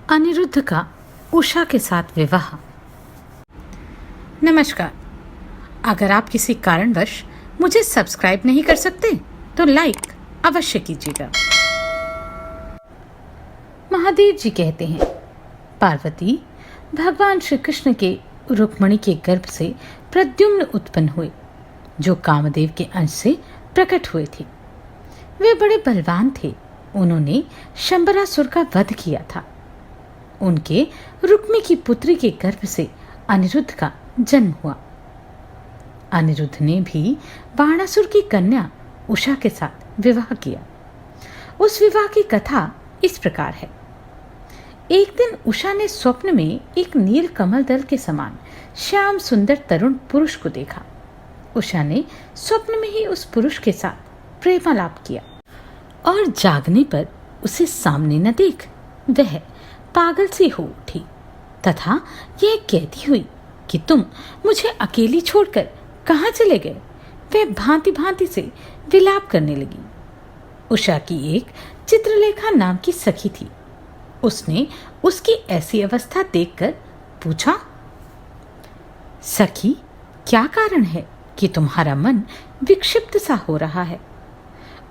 अनिरुद्ध का उषा के साथ विवाह। नमस्कार। अगर आप किसी कारणवश मुझे सब्सक्राइब नहीं कर सकते तो लाइक अवश्य कीजिएगा। महादेव जी कहते हैं, पार्वती भगवान श्री कृष्ण के रुक्मिणी के गर्भ से प्रद्युम्न उत्पन्न हुए, जो कामदेव के अंश से प्रकट हुए थे। वे बड़े बलवान थे। उन्होंने शंबरासुर का वध किया था। उनके रुक्मी की पुत्री के गर्भ से अनिरुद्ध का जन्म हुआ। अनिरुद्ध ने भी बाणासुर की कन्या उषा के साथ विवाह किया। उस विवाह की कथा इस प्रकार है। एक दिन उषा ने स्वप्न में एक नील कमल दल के समान श्याम सुंदर तरुण पुरुष को देखा। उषा ने स्वप्न में ही उस पुरुष के साथ प्रेमालाप किया और जागने पर उसे सामने न देख वह पागल सी हो उठी तथा यह कहती हुई कि तुम मुझे अकेली छोड़कर कहाँ चले गए। वह भांति भांति से विलाप करने लगी। उषा की एक चित्रलेखा नाम की सखी थी। उसने उसकी ऐसी अवस्था देखकर पूछा, सखी, क्या कारण है कि तुम्हारा मन विक्षिप्त सा हो रहा है।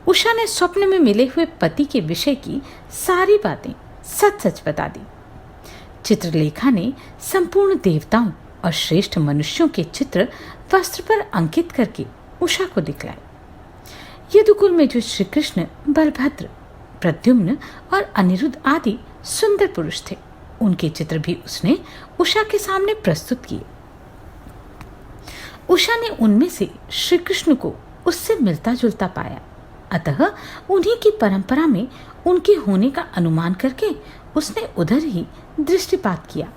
उषा ने स्वप्न में मिले हुए पति के विषय की सारी बातें सच सच बता दी। चित्रलेखा ने संपूर्ण देवताओं और श्रेष्ठ मनुष्यों के चित्र वस्त्र पर अंकित करके उषा को दिखलाए। यदुकुल में जो श्री कृष्ण, बलभद्र, प्रद्युम्न और अनिरुद्ध आदि सुंदर पुरुष थे, उनके चित्र भी उसने उषा के सामने प्रस्तुत किए। उषा ने उनमें से श्री कृष्ण को उससे मिलता जुलता पाया, अतः उन्हीं की परंपरा में उनके होने का अनुमान करके उसने उधर ही दृष्टिपात किया।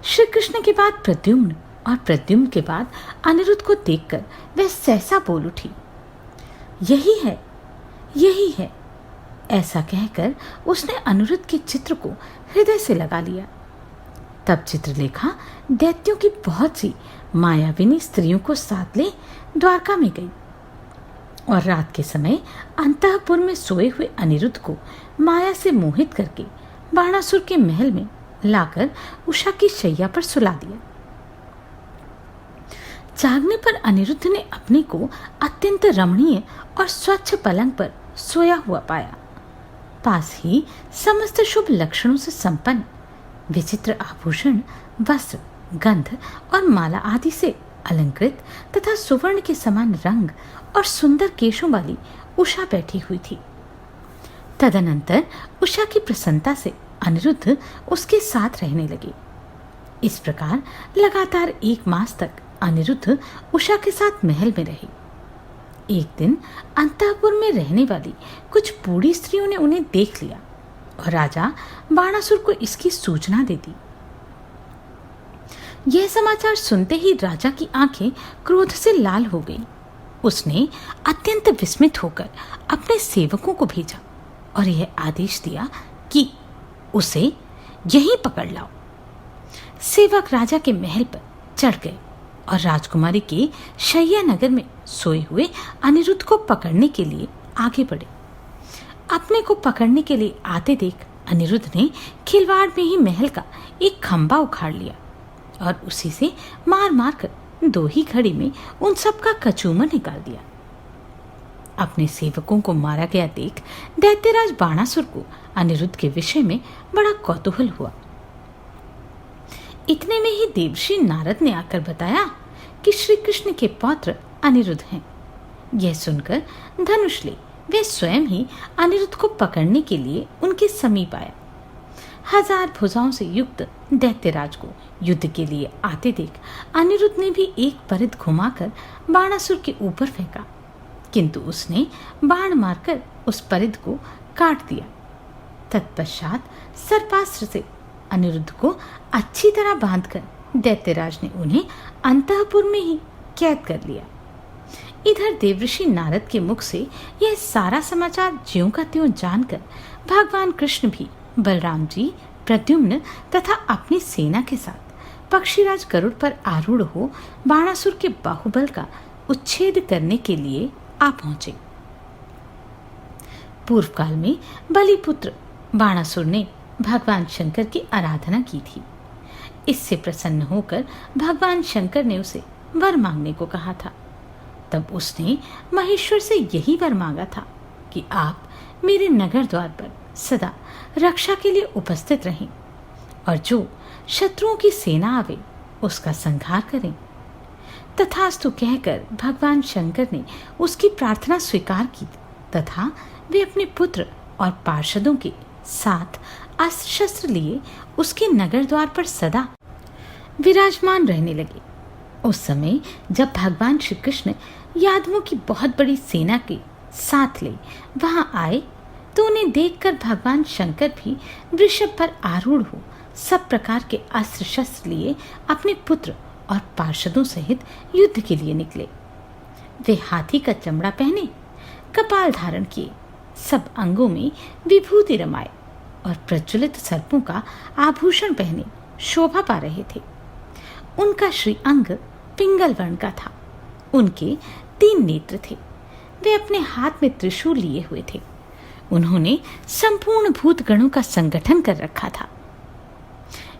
श्री कृष्ण के बाद प्रद्युम्न और प्रद्युम्न के बाद अनिरुद्ध को देखकर वह सहसा बोल उठी, यही है, यही है। ऐसा कहकर उसने अनिरुद्ध के चित्र को हृदय से लगा लिया। तब चित्रलेखा दैत्यों की बहुत सी मायाविनी स्त्रियों को साथ ले द्वारका में गई और रात के समय अंतःपुर में सोए हुए अनिरुद्ध को माया से मोहित करके बाणासुर के महल में लाकर उषा की शैया पर सुला दिया। जागने पर अनिरुद्ध ने अपने को अत्यंत रमणीय और स्वच्छ पलंग पर सोया हुआ पाया। पास ही समस्त शुभ लक्षणों से संपन्न विचित्र आभूषण, वस्त्र, गंध और माला आदि से अलंकृत तथा सुवर्ण के समान रंग और सुंदर केशों वाली उषा बैठी हुई थी। तदनंतर उषा की प्रसन्नता से अनिरुद्ध उसके साथ रहने लगे। इस प्रकार लगातार 1 मास तक अनिरुद्ध उषा के साथ महल में रहे। एक दिन अंतःपुर में रहने वाली कुछ बूढ़ी स्त्रियों ने उन्हें देख लिया और राजा बाणासुर को इसकी सूचना दे दी। यह समाचार सुनते ही राजा की आंखें क्रोध से लाल हो गईं। उसने अत्यंत विस्मित होकर अपने सेवकों को भेजा और यह आदेश दिया कि उसे यहीं पकड़ लाओ। सेवक राजा के महल पर चढ़ गए और राजकुमारी के शैया नगर में सोए हुए अनिरुद्ध को पकड़ने के लिए आगे बढ़े। अपने को पकड़ने के लिए आते देख अनिरुद्ध ने खिलवाड़ में ही महल का एक खंभा उखाड़ लिया और उसी से मार मार कर 2 ही घड़ी में उन सब का कचूमर निकाल दिया। अपने सेवकों को मारा गया देख दैत्यराज बाणासुर को अनिरुद्ध के विषय में बड़ा कौतूहल हुआ। इतने में ही देवर्षि नारद ने आकर बताया कि श्री कृष्ण के पौत्र अनिरुद्ध हैं। यह सुनकर धनुष ले वे स्वयं ही अनिरुद्ध को पकड़ने के लिए उनके समीप आया। 1000 भुजाओं से युक्त दैत्यराज को युद्ध के लिए आते देख अनिरुद्ध ने भी एक परिध घुमाकर बाणासुर के ऊपर फेंका, किंतु उसने बाण मारकर उस परिध को काट दिया। तत्पश्चात सर्पास्त्र से अनिरुद्ध को अच्छी तरह बांधकर दैत्यराज ने उन्हें अंतःपुर में ही कैद कर लिया। इधर देवर्षि नारद के मुख से यह सारा समाचार ज्यों का त्यों जानकर भगवान कृष्ण भी बलराम जी, प्रद्युम्न तथा अपनी सेना के साथ पक्षीराज गरुड़ पर आरूढ़ हो बाणासुर के बाहुबल का उच्छेद करने के लिए आ पहुंचे। पूर्व काल में बलिपुत्र बाणासुर ने भगवान शंकर की आराधना की थी। इससे प्रसन्न होकर भगवान शंकर ने उसे वर मांगने को कहा था। तब उसने महेश्वर से यही वर मांगा था कि आप मेरे नगर द्वार पर सदा रक्षा के लिए उपस्थित रहें और जो शत्रुओं की सेना आवे उसका संहार करें। तथास्तु कहकर भगवान शंकर ने उसकी प्रार्थना स्वीकार की तथा वे अपने पुत्र और पार्षदों के साथ अस्त्र शस्त्र लिए उसके नगर द्वार पर सदा विराजमान रहने लगे। उस समय जब भगवान श्री कृष्ण यादवों की बहुत बड़ी सेना के साथ ले वहां आए तो उन्हें देखकर भगवान शंकर भी वृषभ पर आरूढ़ हो सब प्रकार के अस्त्र शस्त्र लिए अपने पुत्र और पार्षदों सहित युद्ध के लिए निकले। वे हाथी का चमड़ा पहने, कपाल धारण किए, सब अंगों में विभूति रमाए और प्रज्वलित सर्पों का आभूषण पहने शोभा पा रहे थे। उनका श्री अंग पिंगल वर्ण का था। उनके 3 नेत्र थे। वे अपने हाथ में त्रिशूल लिए हुए थे। उन्होंने संपूर्ण भूतगणों का संगठन कर रखा था।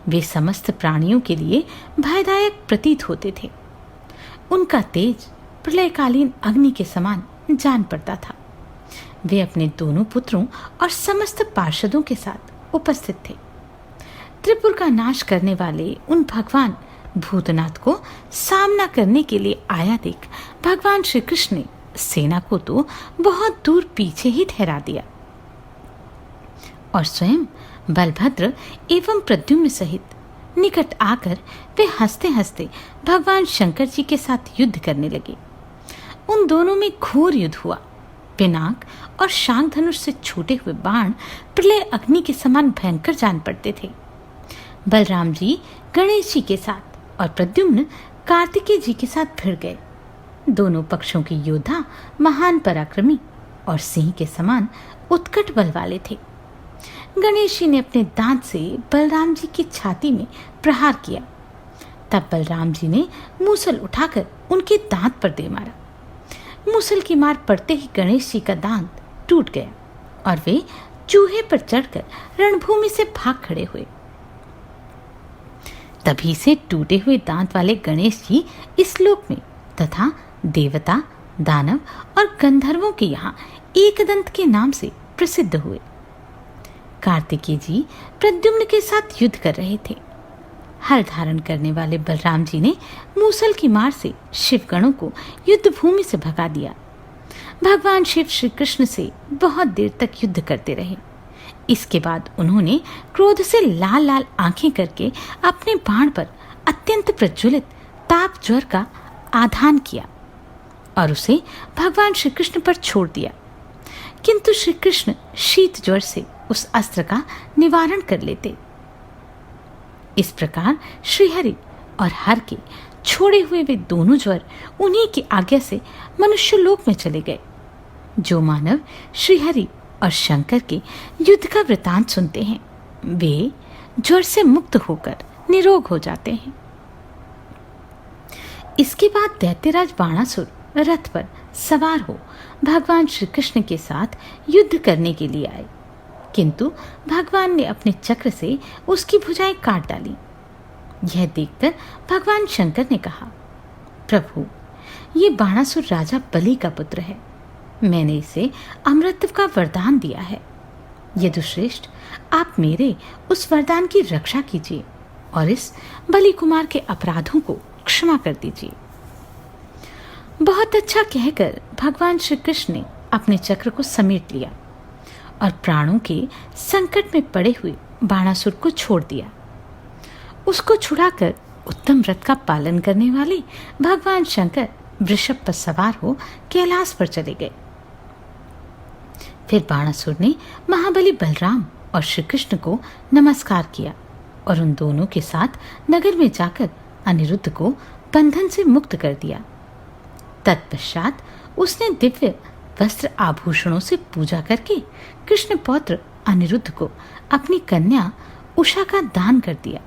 वे समस्त प्राणियों के लिए भयदायक प्रतीत होते थे। उनका तेज प्रलयकालीन अग्नि के समान जान पड़ता था। वे अपने दोनों पुत्रों और समस्त पार्षदों के साथ उपस्थित थे। त्रिपुर का नाश करने वाले उन भगवान भूतनाथ को सामना करने के लिए आया देख भगवान श्री कृष्ण ने सेना को तो बहुत दूर पीछे ही ठहरा दिया और स्वयं बलभद्र एवं प्रद्युम्न सहित निकट आकर वे हंसते हंसते भगवान शंकर जी के साथ युद्ध करने लगे। उन दोनों में घोर युद्ध हुआ। पिनाक और शांग धनुष से छूटे हुए बाण प्रलय अग्नि के समान भयंकर जान पड़ते थे। बलराम जी गणेश जी के साथ और प्रद्युम्न कार्तिकेय जी के साथ भिड़ गए। दोनों पक्षों के योद्धा महान पराक्रमी और सिंह के समान उत्कट बल वाले थे। गणेश जी ने अपने दांत से बलराम जी की छाती में प्रहार किया। तब बलराम जी ने मूसल उठाकर उनके दांत पर दे मारा। मूसल की मार पड़ते ही गणेश जी का दांत टूट गया और वे चूहे पर चढ़कर रणभूमि से भाग खड़े हुए। तभी से टूटे हुए दांत वाले गणेश जी इस लोक में तथा देवता, दानव और गंधर्वों के यहाँ एकदंत के नाम से प्रसिद्ध हुए। कार्तिकेय जी प्रद्युम्न के साथ युद्ध कर रहे थे। हल धारण करने वाले बलराम जी ने मूसल की मार से शिवगणों को युद्ध भूमि से भगा दिया। भगवान शिव श्री कृष्ण से बहुत देर तक युद्ध करते रहे। इसके बाद उन्होंने क्रोध से लाल लाल आंखें करके अपने बाण पर अत्यंत प्रज्वलित ताप ज्वर का आधान किया और उसे भगवान श्री कृष्ण पर छोड़ दिया। किंतु श्री कृष्ण शीत ज्वर से उस अस्त्र का निवारण कर लेते। इस प्रकार श्रीहरि और हर के छोड़े हुए वे दोनों ज्वर उन्हीं की आज्ञा से मनुष्य लोक में चले गए। जो मानव श्रीहरि और शंकर के युद्ध का वृतांत सुनते हैं वे ज्वर से मुक्त होकर निरोग हो जाते हैं। इसके बाद दैत्यराज बाणासुर रथ पर सवार हो भगवान श्री कृष्ण के साथ युद्ध करने के लिए आए, किंतु भगवान ने अपने चक्र से उसकी भुजाएं काट डाली। यह देखकर भगवान शंकर ने कहा, प्रभु, ये बाणासुर राजा बलि का पुत्र है। मैंने इसे अमृतत्व का वरदान दिया है। यदुश्रेष्ठ, आप मेरे उस वरदान की रक्षा कीजिए और इस बलि कुमार के अपराधों को क्षमा कर दीजिए। बहुत अच्छा कहकर भगवान श्री कृष्ण ने अपने चक्र को समेट लिया और प्राणों के संकट में पड़े हुए बाणासुर को छोड़ दिया। उसको छुड़ाकर उत्तम व्रत का पालन करने वाले भगवान शंकर वृषभ पर सवार हो कैलाश पर चले गए। फिर बाणासुर ने महाबली बलराम और श्री कृष्ण को नमस्कार किया और उन दोनों के साथ नगर में जाकर अनिरुद्ध को बंधन से मुक्त कर दिया। तत्पश्चात उसने दिव्य वस्त्र आभूषणों से पूजा करके कृष्ण पौत्र अनिरुद्ध को अपनी कन्या उषा का दान कर दिया।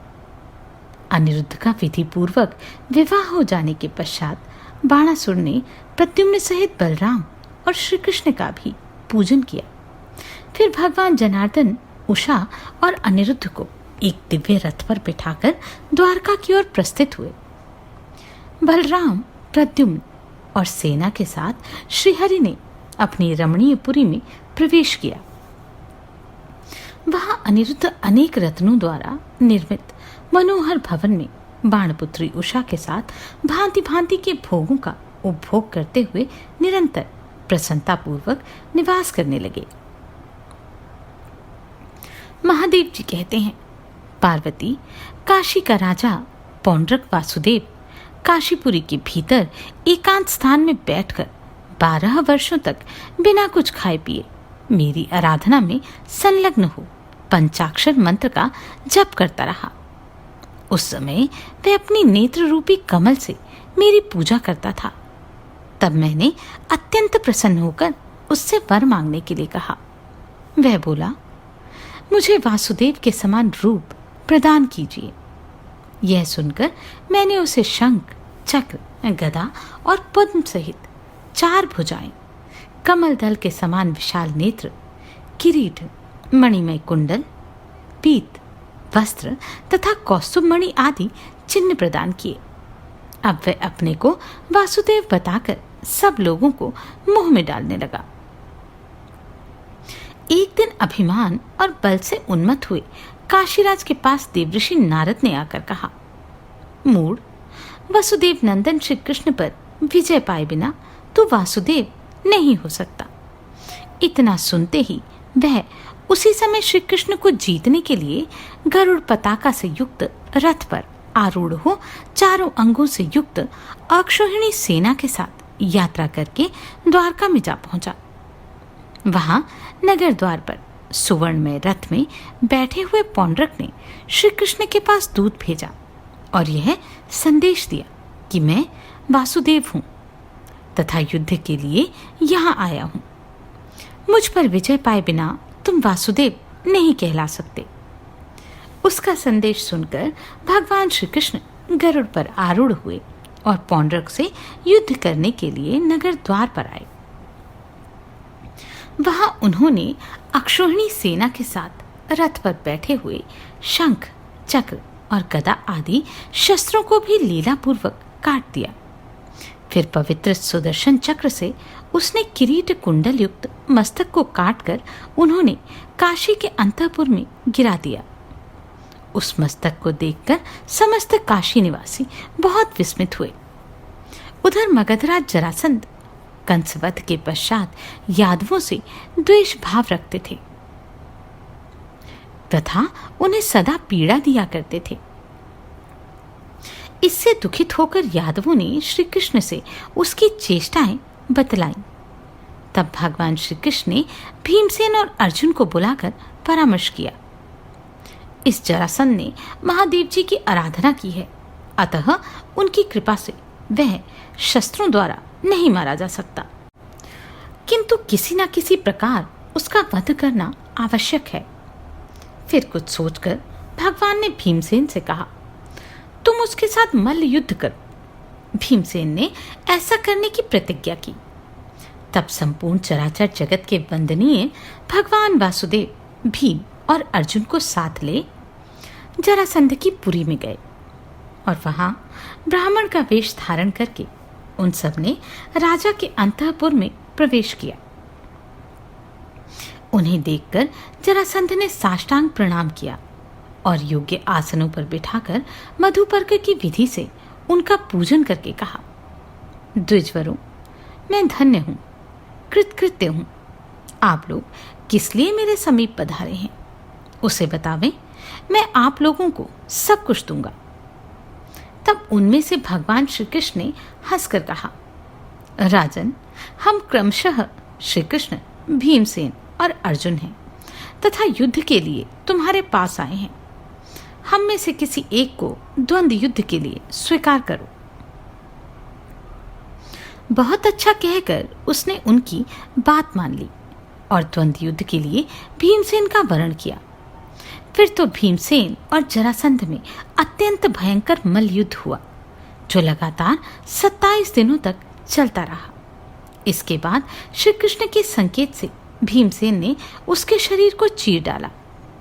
अनिरुद्ध का विधि पूर्वक विवाह हो जाने के पश्चात बाणासुर ने प्रद्युम्न सहित बलराम और श्री कृष्ण का भी पूजन किया। फिर भगवान जनार्दन उषा और अनिरुद्ध को एक दिव्य रथ पर बिठाकर द्वारका की ओर प्रस्थित हुए। बलराम, प्रद्युम्न और सेना के साथ श्रीहरि ने अपनी रमणीयपुरी में प्रवेश किया। वहां अनिरुद्ध अनेक रत्नों द्वारा निर्मित मनोहर भवन में बाणपुत्री उषा के साथ भांति भांति के भोगों का उपभोग करते हुए निरंतर प्रसन्नतापूर्वक निवास करने लगे। महादेव जी कहते हैं, पार्वती, काशी का राजा पौंड्रक वासुदेव काशीपुरी के भीतर एकांत स्थान में बैठकर 12 वर्षों तक बिना कुछ खाए पिए मेरी आराधना में संलग्न हो पंचाक्षर मंत्र का जप करता रहा। उस समय वह अपनी नेत्र रूपी कमल से मेरी पूजा करता था। तब मैंने अत्यंत प्रसन्न होकर उससे वर मांगने के लिए कहा। वह बोला, मुझे वासुदेव के समान रूप प्रदान कीजिए। यह सुनकर मैंने उसे शंख, चक्र, गदा और पद्म सहित 4 भुजाएं, कमल दल के समान विशाल नेत्र, किरीट, मणिमय कुंडल, पीत, वस्त्र तथा कौस्तुभमणि आदि चिन्ह प्रदान किए। अब वह अपने को वासुदेव बताकर सब लोगों को मुंह में डालने लगा। एक दिन अभिमान और बल से उन्मत्त हुए काशीराज के पास देवऋषि नारद ने आकर कहा, मूढ़, वसुदेव नंदन श्री कृष्ण पर विजय पाए बिना तू वासुदेव नहीं हो सकता। इतना सुनते ही वह उसी समय श्री कृष्ण को जीतने के लिए गरुड़ पताका से युक्त रथ पर आरूढ़ हो चारों अंगों से युक्त अक्षोहिणी सेना के साथ यात्रा करके द्वारका में जा पहुंचा। वहां नगर द्वार पर सुवर्णमय रथ में बैठे हुए पौंड्रक ने श्री कृष्ण के पास दूत भेजा और यह संदेश दिया कि मैं वासुदेव हूं तथा युद्ध के लिए यहां आया हूं। मुझ पर विजय पाए बिना तुम वासुदेव नहीं कहला सकते। उसका संदेश सुनकर भगवान श्री कृष्ण गरुड़ पर आरूढ़ हुए और पौंड्रक से युद्ध करने के लिए नगर द्वार पर आए। वहां उन्होंने अक्षोहिणी सेना के साथ रथ पर बैठे हुए शंख, चक्र और गदा आदि शस्त्रों को भी लीलापूर्वक काट दिया। फिर पवित्र सुदर्शन चक्र से उसने किरीट कुंडल युक्त मस्तक को काटकर उन्होंने काशी के अंतःपुर में गिरा दिया। उस मस्तक को देखकर समस्त काशी निवासी बहुत विस्मित हुए। उधर मगधराज जरासंध कंसवध के पश्चात यादवों से द्वेष भाव रखते थे तथा उन्हें सदा पीड़ा दिया करते थे। इससे दुखित होकर यादवों ने श्री कृष्ण से उसकी चेष्टाएं बतलाईं। तब भगवान श्री कृष्ण ने भीमसेन और अर्जुन को बुलाकर परामर्श किया। इस जरासंध ने महादेव जी की आराधना की है, अतः उनकी कृपा से वह शस्त्रों द्वारा नहीं मारा जा सकता, किंतु किसी न किसी प्रकार उसका वध करना आवश्यक है। फिर कुछ सोचकर भगवान ने भीमसेन से कहा, तुम उसके साथ मल्ल युद्ध करो। भीमसेन ने ऐसा करने की प्रतिज्ञा की। तब संपूर्ण चराचर जगत के वंदनीय भगवान वासुदेव भीम और अर्जुन को साथ ले जरासंध की पुरी में गए और वहां ब्राह्मण का वेश धारण करके उन सब ने राजा के अंतःपुर में प्रवेश किया। उन्हें देखकर जरासंध ने साष्टांग प्रणाम किया और योग्य आसनों पर बिठाकर मधुपर्क की विधि से उनका पूजन करके कहा, द्विजवरों, मैं धन्य हूं, कृतकृत्य हूं। आप लोग किस लिए मेरे समीप पधारे हैं उसे बतावें, मैं आप लोगों को सब कुछ दूंगा। तब उनमें से भगवान श्री कृष्ण ने हंसकर कहा, राजन, हम क्रमशः श्री कृष्ण, भीमसेन और अर्जुन हैं तथा युद्ध के लिए तुम्हारे पास आए हैं। हम में से किसी एक को द्वंद्व युद्ध के लिए स्वीकार करो। बहुत अच्छा कहकर उसने उनकी बात मान ली और द्वंद्व युद्ध के लिए भीमसेन का वरण किया। फिर तो भीमसेन और जरासंध में अत्यंत भयंकर मल्ल युद्ध हुआ, जो लगातार 27 दिनों तक चलता रहा। इसके बाद श्री कृष्ण के संकेत से भीमसेन ने उसके शरीर को चीर डाला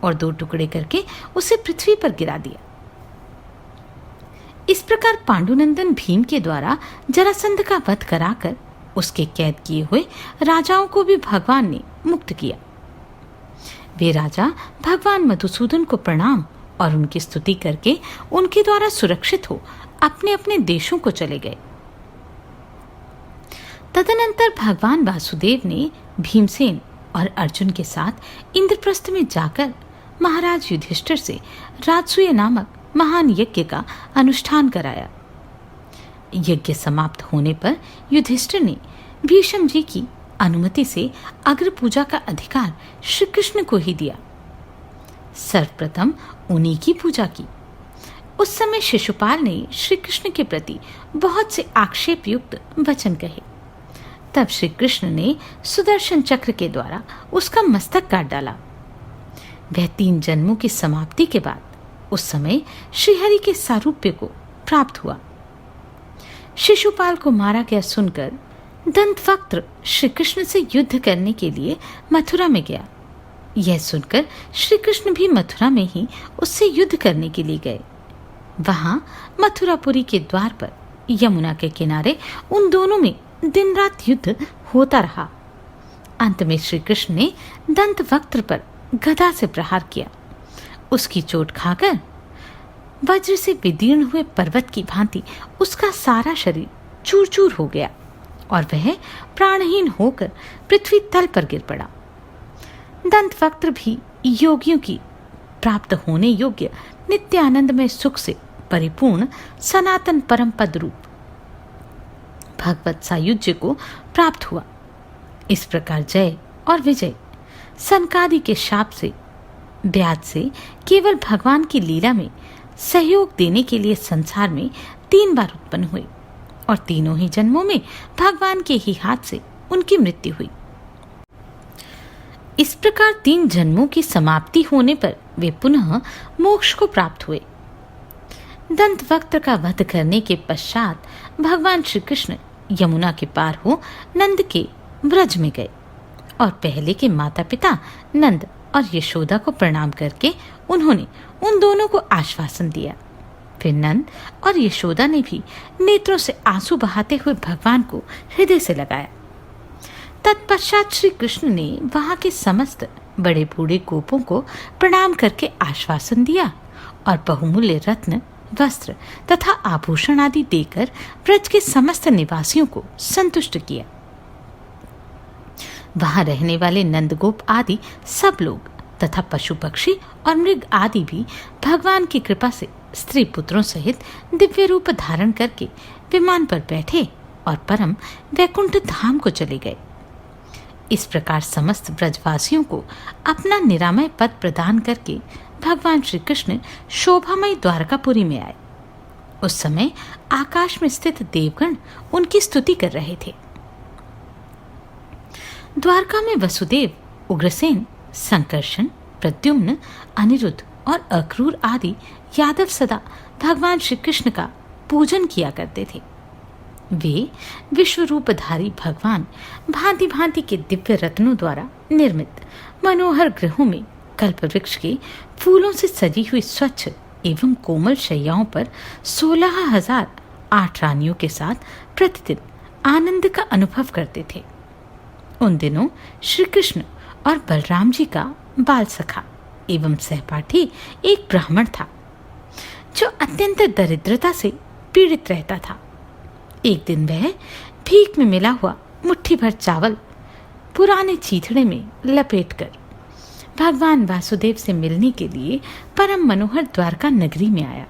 और 2 टुकड़े करके उसे पृथ्वी पर गिरा दिया। इस प्रकार पांडुनंदन भीम के द्वारा जरासंध का वध कराकर उसके कैद किए हुए राजाओं को भी भगवान ने मुक्त किया। वे राजा भगवान मधुसूदन को प्रणाम और उनकी स्तुति करके उनके द्वारा सुरक्षित हो अपने अपने देशों को चले गए। तदनंतर भगवान वासुदेव ने भीमसेन और अर्जुन के साथ इंद्रप्रस्थ में जाकर महाराज युधिष्ठिर से राजसूय नामक महान यज्ञ का अनुष्ठान कराया। यज्ञ समाप्त होने पर युधिष्ठिर ने भीष्म जी की अनुमति से अग्र पूजा का अधिकार श्री कृष्ण को ही दिया। सर्वप्रथम उन्हीं की पूजा की। उस समय शिशुपाल ने श्री कृष्ण के प्रति बहुत से आक्षेप युक्त वचन कहे। तब श्री कृष्ण ने सुदर्शन चक्र के द्वारा उसका मस्तक काट डाला। वह 3 जन्मों की समाप्ति के बाद उस समय श्रीहरि के सारूप्य को प्राप्त हुआ। शिशुपाल को मारा गया सुनकर दंतवक्त्र श्री कृष्ण से युद्ध करने के लिए मथुरा में गया। यह सुनकर श्री कृष्ण भी मथुरा में ही उससे युद्ध करने के लिए गए। वहां मथुरापुरी के द्वार पर यमुना के किनारे उन दोनों में दिन रात युद्ध होता रहा। अंत में श्री कृष्ण ने दंतवक्त्र पर गदा से प्रहार किया। उसकी चोट खाकर वज्र से विदीर्ण हुए पर्वत की भांति उसका सारा शरीर चूर चूर हो गया और वह प्राणहीन होकर पृथ्वी तल पर गिर पड़ा। दंतवक्त्र भी योगियों की प्राप्त होने योग्य नित्य आनंदमय सुख से परिपूर्ण सनातन परम पद रूप भगवत सायुज्य को प्राप्त हुआ। इस प्रकार जय और विजय सनकादि के शाप से ब्याज से केवल भगवान की लीला में सहयोग देने के लिए संसार में 3 बार उत्पन्न हुए और तीनों ही जन्मों में भगवान के ही हाथ से उनकी मृत्यु हुई। इस प्रकार 3 जन्मों की समाप्ति होने पर वे पुनः मोक्ष को प्राप्त हुए। दंतवक्त्र का वध करने के पश्चात भगवान श्री कृष्ण यमुना के पार हो नंद के ब्रज में गए और पहले के माता पिता नंद और यशोदा को प्रणाम करके उन्होंने उन दोनों को आश्वासन दिया। फिर नंद और यशोदा ने भी नेत्रों से आंसू बहाते हुए भगवान को हृदय से लगाया। तत्पश्चात श्री कृष्ण ने वहां के समस्त बड़े बूढ़े गोपों को प्रणाम करके आश्वासन दिया और बहुमूल्य रत्न वस्त्र तथा आभूषण आदि देकर ब्रज के समस्त निवासियों को संतुष्ट किया। वहां रहने वाले नंदगोप आदि सब लोग तथा पशु पक्षी और मृग आदि भी भगवान की कृपा से स्त्री पुत्रों सहित दिव्य रूप धारण करके विमान पर बैठे और परम वैकुंठ धाम को चले गए। इस प्रकार समस्त ब्रजवासियों को अपना निरामय पद प्रदान करके भगवान श्री कृष्ण शोभामयी द्वारकापुरी में आए। उस समय आकाश में स्थित देवगण उनकी स्तुति कर रहे थे। द्वारका में वसुदेव, उग्रसेन, संकर्षण, प्रद्युम्न, अनिरुद्ध और अक्रूर आदि यादव सदा भगवान श्री कृष्ण का पूजन किया करते थे। वे विश्वरूपधारी भगवान भांति भांति के दिव्य रत्नों द्वारा निर्मित मनोहर गृहों में कल्प वृक्ष के फूलों से सजी हुई स्वच्छ एवं कोमल शैयाओं पर 16,008 रानियों के साथ प्रतिदिन आनंद का अनुभव करते थे। उन दिनों श्री कृष्ण और बलराम जी का बाल सखा एवं सहपाठी एक ब्राह्मण था जो अत्यंत दरिद्रता से पीड़ित रहता था। एक दिन वह भीख में मिला हुआ मुट्ठी भर चावल पुराने चीथड़े में लपेटकर भगवान वासुदेव से मिलने के लिए परम मनोहर द्वारका नगरी में आया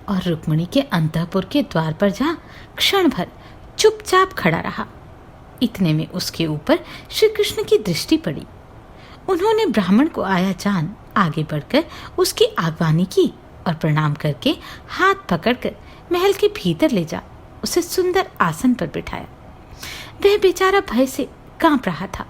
और रुक्मिणी के अंतःपुर के द्वार पर जा क्षण भर चुपचाप खड़ा रहा। इतने में उसके ऊपर श्री कृष्ण की दृष्टि पड़ी। उन्होंने ब्राह्मण को आया जान आगे बढ़कर उसकी आगवानी की और प्रणाम करके हाथ पकड़कर महल के भीतर ले जा उसे सुंदर आसन पर बिठाया। वह बेचारा भय से कांप रहा था,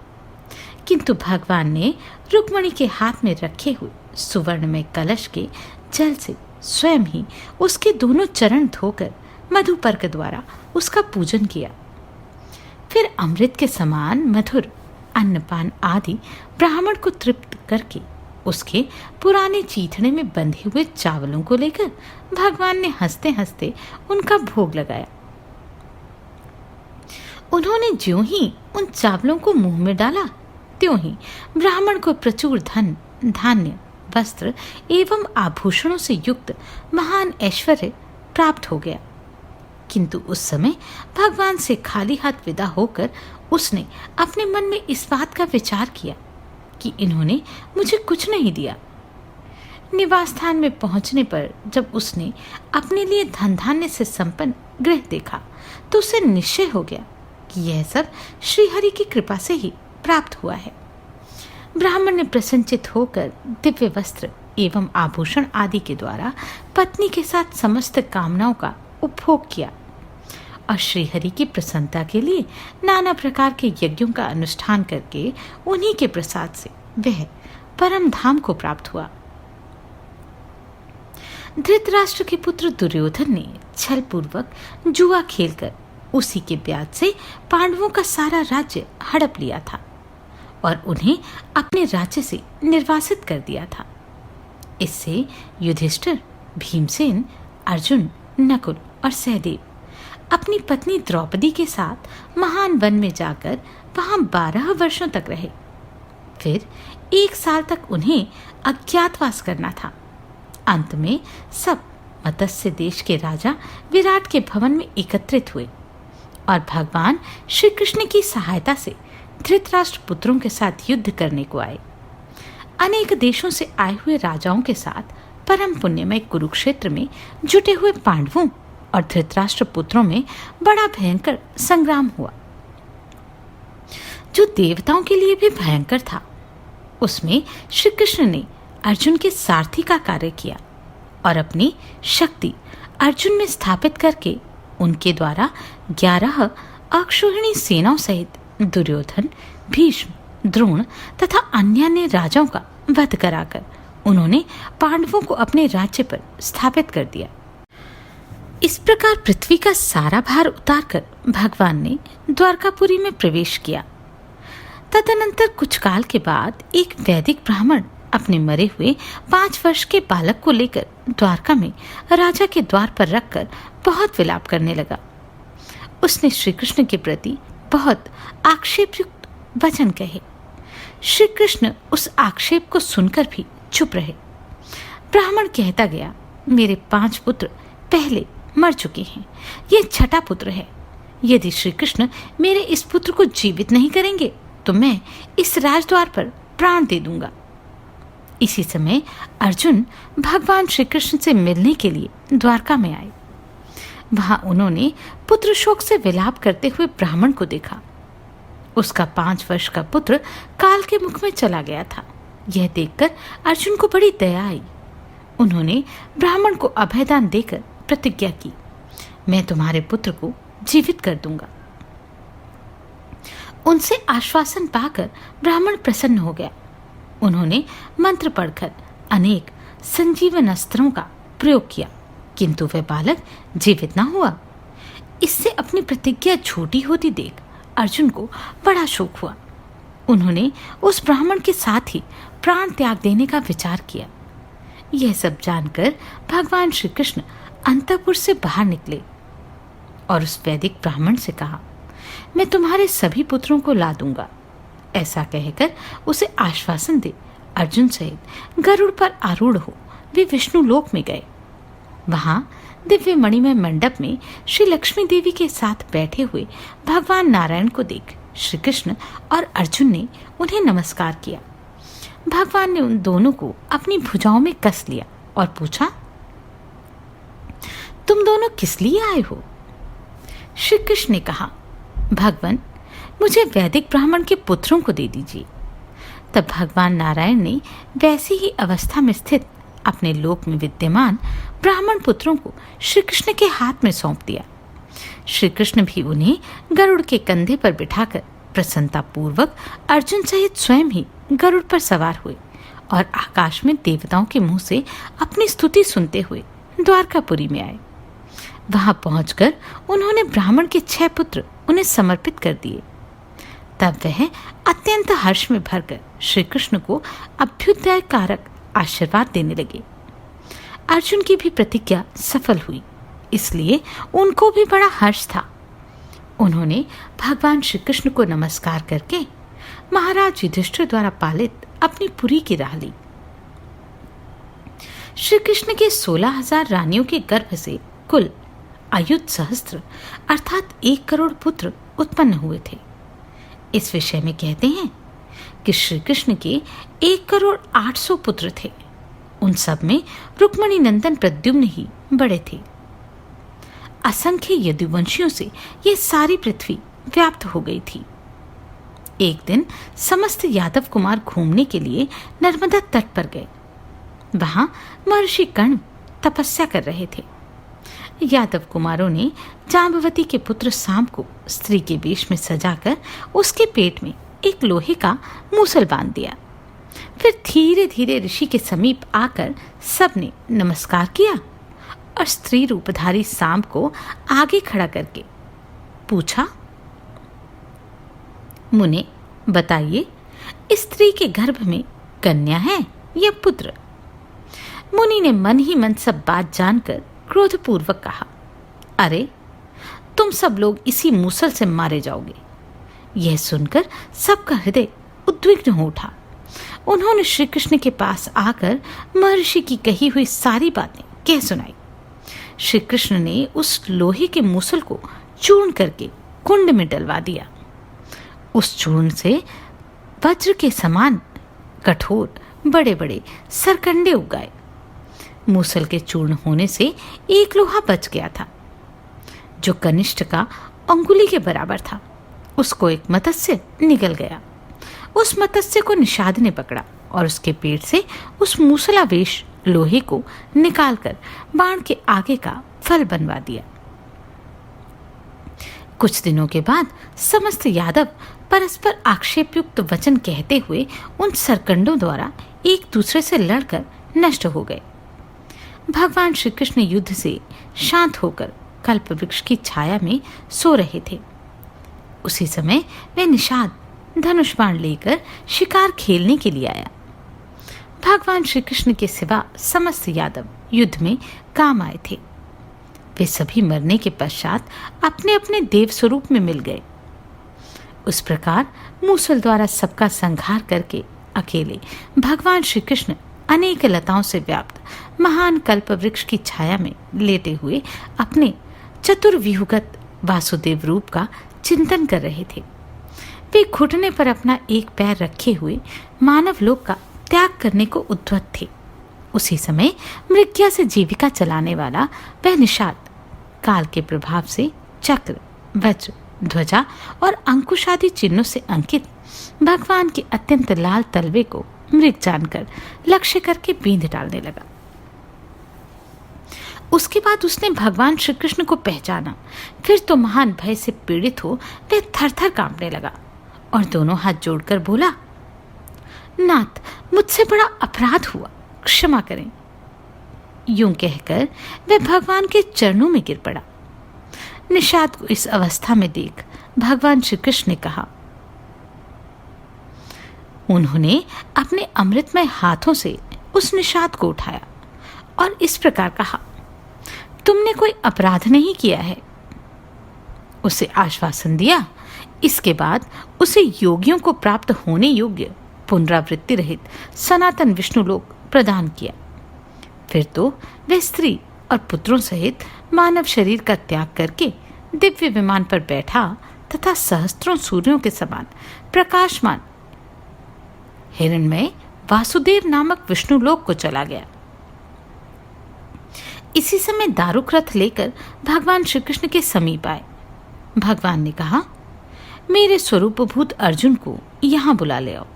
किंतु भगवान ने रुक्मिणी के हाथ में रखे हुए सुवर्ण में कलश के जल से स्वयं ही उसके दोनों चरण धोकर मधुपर्क द्वारा उसका पूजन किया। फिर अमृत के समान मधुर अन्नपान आदि ब्राह्मण को तृप्त करके उसके पुराने चीथड़े में बंधे हुए चावलों को लेकर भगवान ने हंसते हंसते उनका भोग लगाया। उन्होंने ज्यों ही उन चावलों को मुंह में डाला त्यों ही ब्राह्मण को प्रचुर धन, धान्य, वस्त्र एवं आभूषणों से युक्त महान ऐश्वर्य प्राप्त हो गया। किंतु उस समय भगवान से खाली हाथ विदा होकर उसने अपने मन में इस बात का विचार किया कि इन्होंने मुझे कुछ नहीं दिया। निवास स्थान में पहुंचने पर जब उसने अपने लिए धन धान्य से संपन्न गृह देखा तो उसे निश्चय हो गया कि यह सब श्रीहरि की कृपा से ही प्राप्त हुआ है। ब्राह्मण ने प्रसन्नचित होकर दिव्य वस्त्र एवं आभूषण आदि के द्वारा पत्नी के साथ समस्त कामनाओं का उपभोग किया और श्रीहरि की प्रसन्नता के लिए नाना प्रकार के यज्ञों का अनुष्ठान करके उन्हीं के प्रसाद से वह परम धाम को प्राप्त हुआ। धृतराष्ट्र के पुत्र दुर्योधन ने छल पूर्वक जुआ खेलकर उसी के ब्याज से पांडवों का सारा राज्य हड़प लिया था और उन्हें अपने राज्य से निर्वासित कर दिया था। इससे युधिष्ठिर, भीमसेन, अर्जुन, नकुल और सहदेव अपनी पत्नी द्रौपदी के साथ महान वन में जाकर वहां 12 वर्षों तक रहे। फिर 1 साल तक उन्हें अज्ञातवास करना था। अंत में सब मत्स्य देश के राजा विराट के भवन में एकत्रित हुए और भगवान श्री कृष्ण की सहायता से धृतराष्ट्र पुत्रों के साथ युद्ध करने को आए। अनेक देशों से आए हुए राजाओं के साथ परम पुण्यमय कुरुक्षेत्र में जुटे हुए पांडवों और धृतराष्ट्र पुत्रों में बड़ा भयंकर संग्राम हुआ, जो देवताओं के लिए भी भयंकर था। उसमें श्री कृष्ण ने अर्जुन के सारथी का कार्य किया और अपनी शक्ति अर्जुन में स्थापित करके उनके द्वारा 11 अक्षौहिणी सेनाओं सहित दुर्योधन, भीष्म, द्रोण तथा अन्य राजाओं का वध कराकर उन्होंने पांडवों को अपने राज्य पर स्थापित कर दिया। इस प्रकार पृथ्वी का सारा भार उतारकर भगवान ने द्वारकापुरी में प्रवेश किया। तदनंतर कुछ काल के बाद एक वैदिक ब्राह्मण अपने मरे हुए 5 वर्ष के बालक को लेकर द्वारका में राजा के द्वार पर रखकर बहुत विलाप करने लगा। उसने श्री कृष्ण के प्रति बहुत आक्षेपयुक्त वचन कहे। श्री कृष्ण उस आक्षेप को सुनकर भी चुप रहे। ब्राह्मण कहता गया, मेरे 5 पुत्र पहले मर चुके हैं, ये छठा पुत्र है। यदि श्री कृष्ण मेरे इस पुत्र को जीवित नहीं करेंगे तो मैं इस राजद्वार पर प्राण दे दूंगा। इसी समय अर्जुन भगवान श्री कृष्ण से मिलने के लिए द्वारका में आए। वहां उन्होंने पुत्र शोक से विलाप करते हुए ब्राह्मण को देखा। उसका 5 वर्ष का पुत्र काल के मुख में चला गया था। यह देखकर अर्जुन को बड़ी दया आई। उन्होंने ब्राह्मण को अभयदान देकर प्रतिज्ञा की, मैं तुम्हारे पुत्र को जीवित कर दूंगा। उनसे आश्वासन पाकर ब्राह्मण प्रसन्न हो गया। उन्होंने मंत्र पढ़कर अनेक संजीवन अस्त्रों का प्रयोग किया, किंतु वह बालक जीवित न हुआ। इससे अपनी प्रतिज्ञा झूठी होती देख अर्जुन को बड़ा शोक हुआ। उन्होंने उस ब्राह्मण के साथ ही प्राण त्याग देने का विचार किया। यह सब जानकर भगवान श्री कृष्ण अंतःपुर से बाहर निकले और उस वैदिक ब्राह्मण से कहा, मैं तुम्हारे सभी पुत्रों को ला दूंगा। ऐसा कहकर उसे आश्वासन दे अर्जुन सहित गरुड़ पर आरूढ़ हो वे विष्णु लोक में गए। वहां दिव्य मणिमय मंडप में श्री लक्ष्मी देवी के साथ बैठे हुए भगवान नारायण को देख श्री कृष्ण और अर्जुन ने उन्हें नमस्कार किया। भगवान ने उन दोनों को अपनी भुजाओं में कस लिया और पूछा, तुम दोनों किस लिए आए हो? श्री कृष्ण ने कहा, भगवान, मुझे वैदिक ब्राह्मण के पुत्रों को दे दीजिए। तब भगवान नारायण ने वैसी ही अवस्था में स्थित अपने लोक में विद्यमान ब्राह्मण पुत्रों को श्री कृष्ण के हाथ में सौंप दिया। श्री कृष्ण भी उन्हें गरुड़ के कंधे पर बिठाकर प्रसन्नता पूर्वक अर्जुन सहित स्वयं ही गरुड़ पर सवार हुए और आकाश में देवताओं के मुंह से अपनी स्तुति सुनते हुए द्वारकापुरी में आए। वहां पहुंचकर उन्होंने ब्राह्मण के 6 पुत्र उन्हें समर्पित कर दिए। तब वह अत्यंत हर्ष में भरकर श्री कृष्ण को अभ्युदय कारक आशीर्वाद देने लगे। अर्जुन की भी प्रतिज्ञा सफल हुई, इसलिए उनको भी बड़ा हर्ष था। उन्होंने भगवान श्री कृष्ण को नमस्कार करके महाराज युधिष्ठिर द्वारा पालित अपनी पुरी की राह ली। श्री कृष्ण के 16,000 रानियों के गर्भ से कुल अयुत सहस्त्र अर्थात 1 करोड़ पुत्र उत्पन्न हुए थे। इस विषय में कहते हैं कि श्री कृष्ण के 1 करोड़ 800 पुत्र थे। उन सब में रुक्मिणी नंदन प्रद्युम्न ही बड़े थे। असंख्य यदुवंशियों से यह सारी पृथ्वी व्याप्त हो गई थी। एक दिन समस्त यादव कुमार घूमने के लिए नर्मदा तट पर गए। वहां महर्षि कर्ण तपस्या कर रहे थे। यादव कुमारों ने जाम्बवती के पुत्र सांब को स्त्री के वेश में सजाकर उसके पेट में एक लोहे का मूसल बांध दिया। फिर धीरे धीरे ऋषि के समीप आकर सबने नमस्कार किया और स्त्री रूपधारी सांब को आगे खड़ा करके पूछा, मुने बताइए, इस स्त्री के गर्भ में कन्या है या पुत्र? मुनि ने मन ही मन सब बात जानकर क्रोधपूर्वक कहा, अरे तुम सब लोग इसी मूसल से मारे जाओगे। यह सुनकर सबका हृदय उद्विग्न हो उठा। उन्होंने श्री कृष्ण के पास आकर महर्षि की कही हुई सारी बातें कह सुनाई। श्री कृष्ण ने उस लोहे के मूसल को चूर्ण करके कुंड में डलवा दिया। उस चूर्ण से वज्र के समान कठोर बड़े बड़े सरकंडे उगाए। मूसल के चूर्ण होने से एक लोहा बच गया था, जो कनिष्ठ का अंगुली के बराबर था। उसको एक मत्स्य निगल गया। उस मत्स्य को निषाद ने पकड़ा और उसके पेट से उस मूसलावेश लोहे को निकालकर बाण के आगे का फल बनवा दिया। कुछ दिनों के बाद समस्त यादव परस्पर आक्षेपयुक्त वचन कहते हुए उन सरकंडों द्वारा एक दूसरे से लड़कर नष्ट हो गए। भगवान श्री कृष्ण युद्ध से शांत होकर कल्प वृक्ष की छाया में सो रहे थे। उसी समय वे निषाद धनुष बाण लेकर शिकार खेलने के लिए आया। भगवान श्री कृष्ण के सिवा समस्त यादव युद्ध में काम आए थे। वे सभी मरने के पश्चात अपने अपने देव स्वरूप में मिल गए। उस प्रकार मूसल द्वारा सबका संहार करके अकेले भगवान श्री कृष्ण अनेक लताओं से व्याप्त महान कल्प वृक्ष की छाया में लेटे हुए अपने चतुर्व्यूहगत वासुदेव रूप का चिंतन कर रहे थे। वे घुटने पर अपना एक पैर रखे हुए मानव लोक का त्याग करने को उद्यत थे। उसी समय मृग्या से जीविका चलाने वाला वह निषाद काल के प्रभाव से चक्र, वज्र, ध्वजा और अंकुश आदि चिन्हों से अंकित भगवान के अत्यंत लाल तलवे को मृग जानकर लक्ष्य करके बींध डालने लगा। उसके बाद उसने भगवान श्री कृष्ण को पहचाना। फिर तो महान भय से पीड़ित हो वह थर-थर कांपने लगा और दोनों हाथ जोड़कर बोला, नाथ, मुझसे बड़ा अपराध हुआ, क्षमा करें। यूं कहकर वह भगवान के चरणों में गिर पड़ा। निषाद को इस अवस्था में देख भगवान श्री कृष्ण ने कहा, उन्होंने अपने अमृतमय हाथों से उस निषाद को उठाया और इस प्रकार कहा, तुमने कोई अपराध नहीं किया है। उसे आश्वासन दिया। इसके बाद उसे योगियों को प्राप्त होने योग्य पुनरावृत्ति रहित सनातन विष्णु लोक प्रदान किया। फिर तो वह स्त्री और पुत्रों सहित मानव शरीर का त्याग करके दिव्य विमान पर बैठा तथा सहस्त्रों सूर्यों के समान प्रकाशमान हिरण्मय वासुदेव नामक विष्णु लोक को चला गया। इसी समय दारुक रथ लेकर भगवान श्री कृष्ण के समीप आए। भगवान ने कहा, मेरे स्वरूपभूत अर्जुन को यहां बुला ले आओ।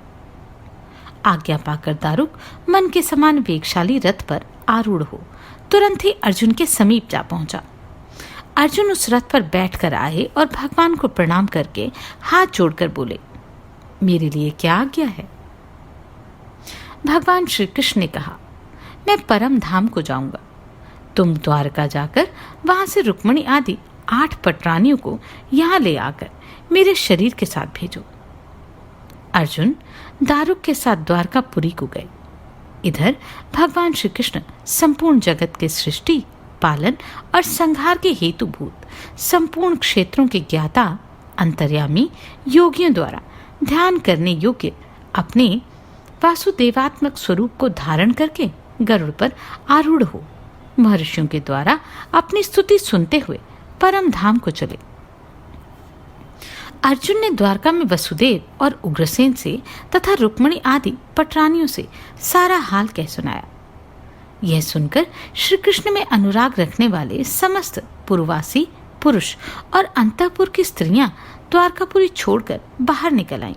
आज्ञा पाकर दारुक मन के समान वेगशाली रथ पर आरूढ़ हो तुरंत ही अर्जुन के समीप जा पहुंचा। अर्जुन उस रथ पर बैठकर आए और भगवान को प्रणाम करके हाथ जोड़कर बोले, मेरे लिए क्या आज्ञा है? भगवान श्री कृष्ण ने कहा, मैं परम धाम को जाऊंगा। तुम द्वारका जाकर वहां से रुक्मिणी आदि 8 पटरानियों को यहाँ ले आकर मेरे शरीर के साथ भेजो। अर्जुन दारुक के साथ द्वारकापुरी को गए। इधर भगवान श्री कृष्ण संपूर्ण जगत के सृष्टि, पालन और संहार के हेतुभूत संपूर्ण क्षेत्रों के ज्ञाता, अंतर्यामी योगियों द्वारा ध्यान करने योग्य अपने वासुदेवात्मक स्वरूप को धारण करके गरुड़ पर आरूढ़ हो महर्षियों के द्वारा अपनी स्तुति सुनते हुए परम धाम को चले। अर्जुन ने द्वारका में वसुदेव और उग्रसेन से तथा रुक्मिणी आदि पटरानियों से सारा हाल कह सुनाया। यह सुनकर श्री कृष्ण में अनुराग रखने वाले समस्त पुरवासी पुरुष और अंतःपुर की स्त्रियां द्वारकापुरी छोड़कर बाहर निकल आईं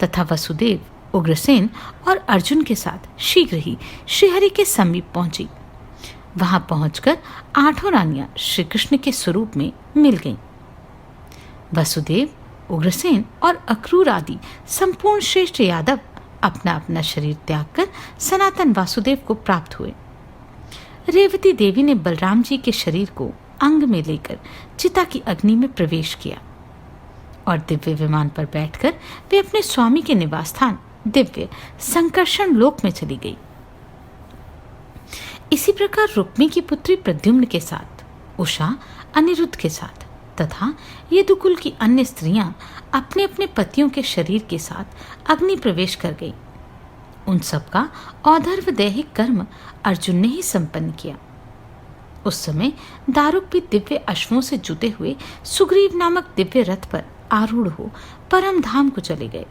तथा वसुदेव, उग्रसेन और अर्जुन के साथ शीघ्र ही श्रीहरि के समीप पहुंची। वहां पहुंचकर आठों रानियां श्री कृष्ण के स्वरूप में मिल गईं। वसुदेव, उग्रसेन और अक्रूर आदि संपूर्ण श्रेष्ठ यादव अपना अपना शरीर त्याग कर सनातन वासुदेव को प्राप्त हुए। रेवती देवी ने बलराम जी के शरीर को अंग में लेकर चिता की अग्नि में प्रवेश किया और दिव्य विमान पर बैठकर वे अपने स्वामी के निवास स्थान दिव्य संकर्षण लोक में चली गई। इसी प्रकार रुक्मी की पुत्री प्रद्युम्न के साथ, उषा अनिरुद्ध के साथ तथा यदुकुल की अन्य स्त्रियां अपने अपने पतियों के शरीर के साथ अग्नि प्रवेश कर गई। उन सबका औधर्व दैहिक कर्म अर्जुन ने ही संपन्न किया। उस समय दारुक भी दिव्य अश्वों से जुते हुए सुग्रीव नामक दिव्य रथ पर आरूढ़ हो परम धाम को चले गए।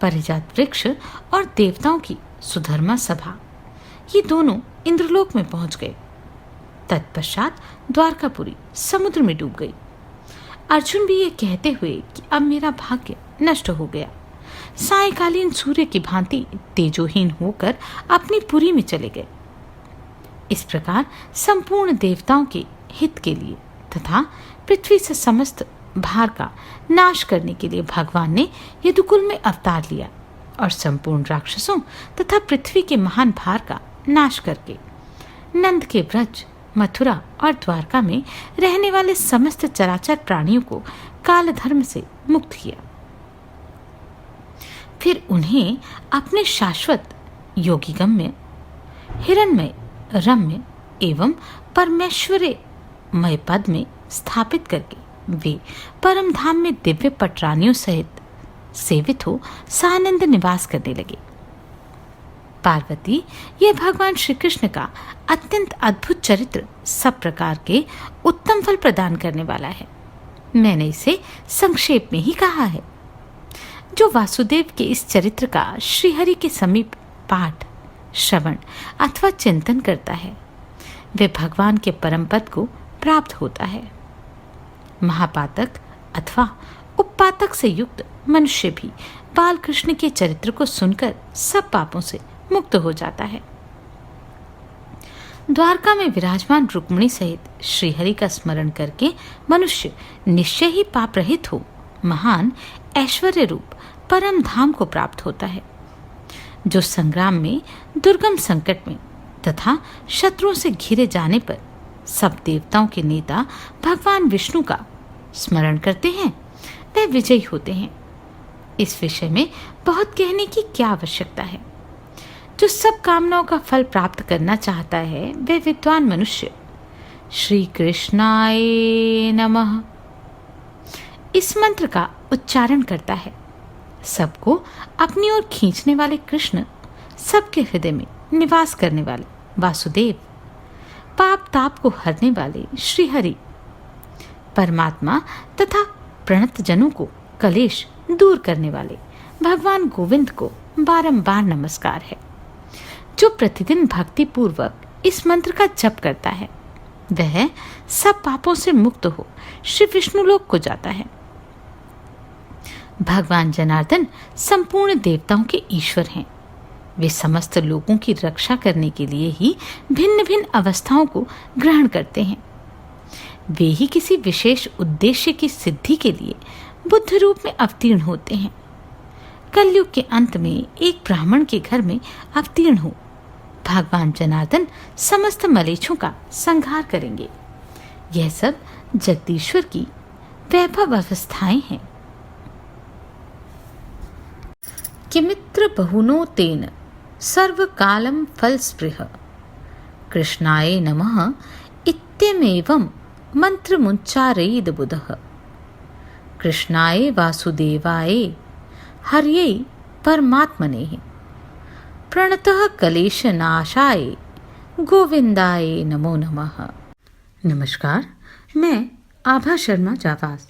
परिजात वृक्ष और देवताओं की सुधर्मा सभा, ये दोनों इंद्रलोक में पहुंच गए। तत्पश्चात द्वारकापुरी समुद्र में डूब गई। अर्जुन भी ये कहते हुए कि अब मेरा भाग्य नष्ट हो गया, सायकालीन सूर्य की भांति तेजोहीन होकर अपनी पुरी में चले गए। इस प्रकार संपूर्ण देवताओं के हित के लिए तथा पृथ्वी से समस्त भार का नाश करने के लिए भगवान ने यदुकुल में अवतार लिया और संपूर्ण राक्षसों तथा पृथ्वी के महान भार का नाश करके नंद के ब्रज, मथुरा और द्वारका में रहने वाले समस्त चराचर प्राणियों को काल धर्म से मुक्त किया। फिर उन्हें अपने शाश्वत योगिगम्य, हिरण्मय, रम्य एवं परमेश्वरमय पद में स्थापित करके वे परम धाम में दिव्य पटरानियों सहित सेवित हो सानंद निवास करने लगे। पार्वती, यह भगवान श्री कृष्ण का अत्यंत अद्भुत चरित्र सब प्रकार के उत्तम फल प्रदान करने वाला है। मैंने इसे संक्षेप में ही कहा है। जो वासुदेव के इस चरित्र का श्रीहरि के समीप पाठ, श्रवण अथवा चिंतन करता है, वे भगवान के परम पद को प्राप्त होता है। महापातक अथवा उपपातक से युक्त मनुष्य भी बाल कृष्ण के चरित्र को सुनकर सब पापों से मुक्त हो जाता है। द्वारका में विराजमान रुक्मिणी सहित श्रीहरि का स्मरण करके मनुष्य निश्चय ही पाप रहित हो महान ऐश्वर्य रूप परम धाम को प्राप्त होता है। जो संग्राम में, दुर्गम संकट में तथा शत्रुओं से घिरे जाने पर सब देवताओं के नेता भगवान विष्णु का स्मरण करते हैं, वे विजयी होते हैं। इस विषय में बहुत कहने की क्या आवश्यकता है। जो सब कामनाओं का फल प्राप्त करना चाहता है, वे विद्वान मनुष्य श्री कृष्णाय नमः इस मंत्र का उच्चारण करता है। सबको अपनी ओर खींचने वाले कृष्ण, सबके हृदय में निवास करने वाले वासुदेव, पाप ताप को हरने वाले श्रीहरि, परमात्मा तथा प्रणत जनों को कलेश दूर करने वाले भगवान गोविंद को बारंबार नमस्कार है। जो प्रतिदिन भक्ति पूर्वक इस मंत्र का जप करता है, वह सब पापों से मुक्त हो श्री विष्णु लोक को जाता है। भगवान जनार्दन संपूर्ण देवताओं के ईश्वर हैं। वे समस्त लोगों की रक्षा करने के लिए ही भिन्न भिन्न अवस्थाओं को ग्रहण करते हैं। वे ही किसी विशेष उद्देश्य की सिद्धि के लिए बुद्ध रूप में अवतीर्ण होते हैं। कलयुग के अंत में एक ब्राह्मण के घर में अवतीर्ण हो भगवान जनार्दन समस्त मलेच्छों का संहार करेंगे। यह सब जगदीश्वर की वैभव अवस्थाएं हैं। कि मित्र बहुनो तेन सर्वकालं फलस्पृह कृष्णाय नमः इत्यमेवं मंत्रमुच्चारयेद बुधः। कृष्णाय वासुदेवाय हर्यै परमात्मने प्रणतः क्लेशनाशाय गोविंदाय नमो नमः। नमस्कार, मैं आभा शर्मा जावास।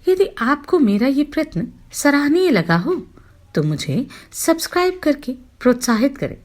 यदि आपको मेरा ये प्रयत्न सराहनीय लगा हो तो मुझे सब्सक्राइब करके प्रोत्साहित करें।